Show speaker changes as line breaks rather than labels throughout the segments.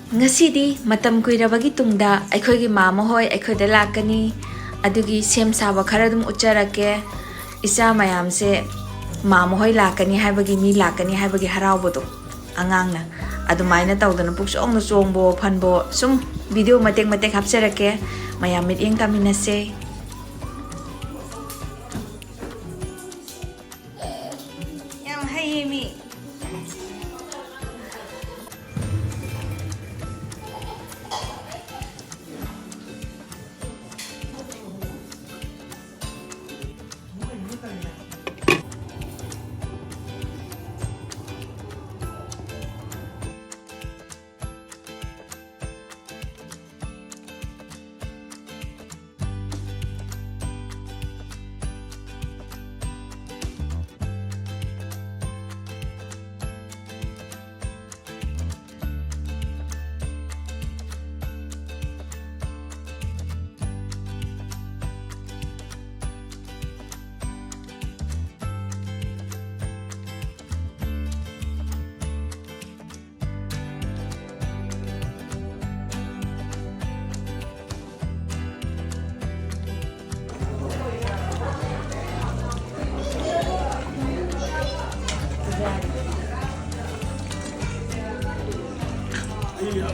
Ngasidi matam kuirabagi tungda aikhoigi mama hoi aikhoida lakani adugi sem saba khara dum ucharake isa mayam se mama hoi lakani haibagi mi lakani haibagi haraubodo angangna adumaina tawdana puksong na chongbo phanbo sum video matek matek hapserake mayam mit yeng taminase yang hayemi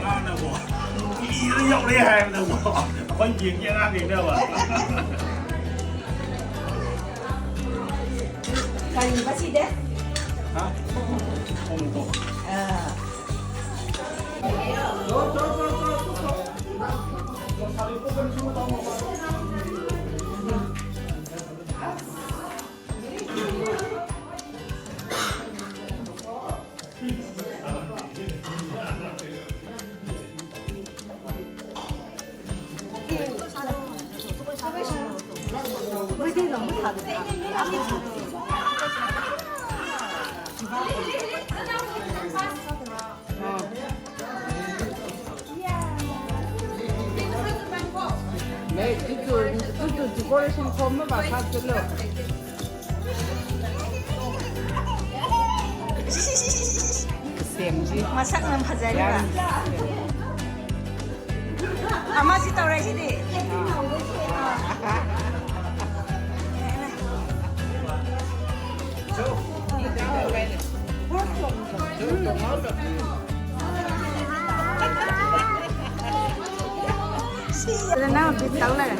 ăn đâu bộ ý nó dọc đi hàng đâu bộ con chuyện cho ăn thì đâu à
Kali pasti deh.
hả không bộ
네, 이쪽 두 개를 좀 콤마 바꿔줄래? 쌤지.
Masak nam phajai ba. Ama si taurai si di.
Là nào biết tao là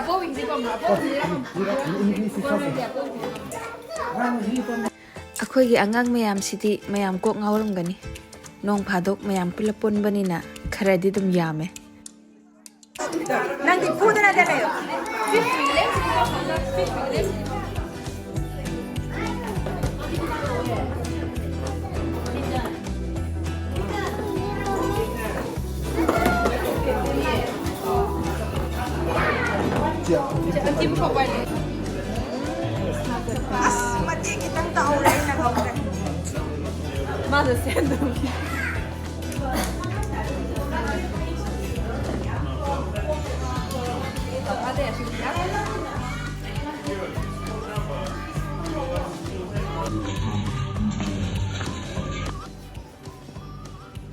Abowing di bom
Akhoi gi angang mayam sidi mayam kok ngawram gani. Nong phadok mayam pulapon banina kharadi dum yame. Nanti food na dalayo. Mati kitang tao rin na gawin.
맞아 샌드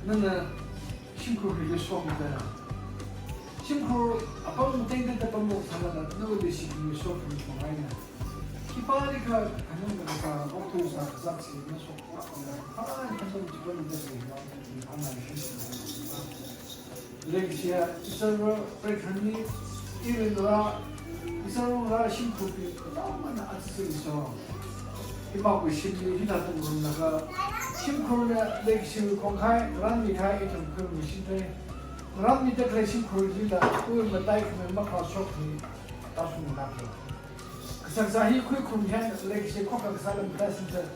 나는 싱크로를 수업이잖아. 싱크로 아빠는 땡땡때 밥 먹고 살아다 너희들 시키는 수업을 좋아하냐. 키파리가 가는 거니까 옥토사 삭시 는 수업 하나는 한번 집어넣는 데서 하나를 해주는 거니까 렉시아 이서로 브레이크니 이르노라 이서로가 싱크로를 너무나 아주 있어 이마고 심리 희나던 거나가 싱크로는 렉시 공khai ran 미khai 좀 그런 것인데 ran 밑에 그래 싱크로를 다 우리 마다이 그면 막 가서 다수는 나죠. 그상사히 쿠이쿠미한 렉시 코카 사람 프레센트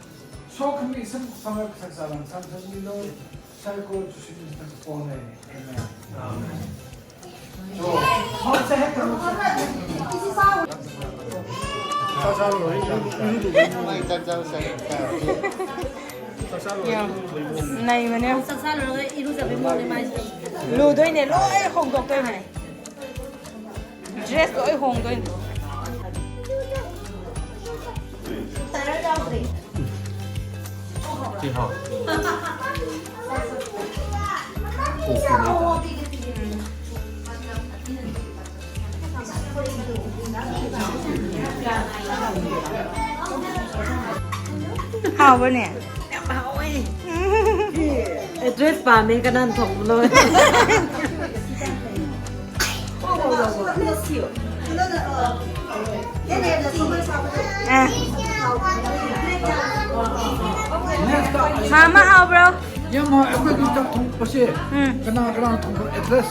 소금이 있으면 방을 그상사람 삼천일로 살고 주시는 뻔해. 저 선세 했던
sao sao rồi
Mai chào chào chào chào
này mà nè
Sắc sắc rồi ít lúc giờ phải mua để mai
lù tôi này lỗi hồng độc tôi này dress lỗi hồng tôi
tại nó đâu thì
记好。
hào bên nè
dress bà mình cái nan thủng rồi
à mama hào bro
nhưng mà em cứ trong thùng bác sĩ cái nào thùng address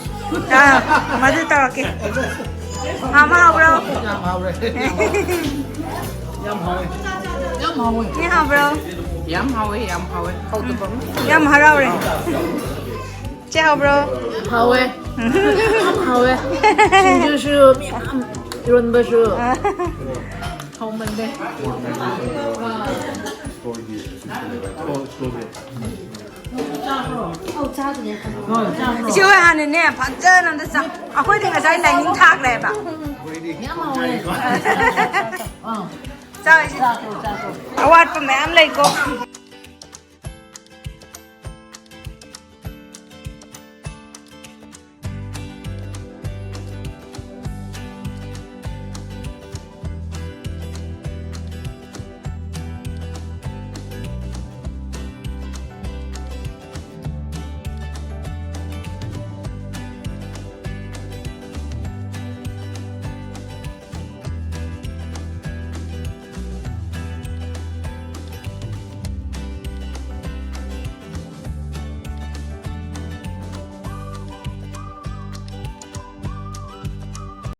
à mà tôi tao kì mama hào bro
nhầm hào rồi nhầm hào
nghe hào bro
Yum Howie, hold the bum.
yum hào rồi chơi hào bro
Howie Howie 就是润不是
Hold mình đi.
chưa hẳn nè phát chơi làm sao à khối thì người ta này những thác này bà sao vậy à quạt của mẹ em lấy cô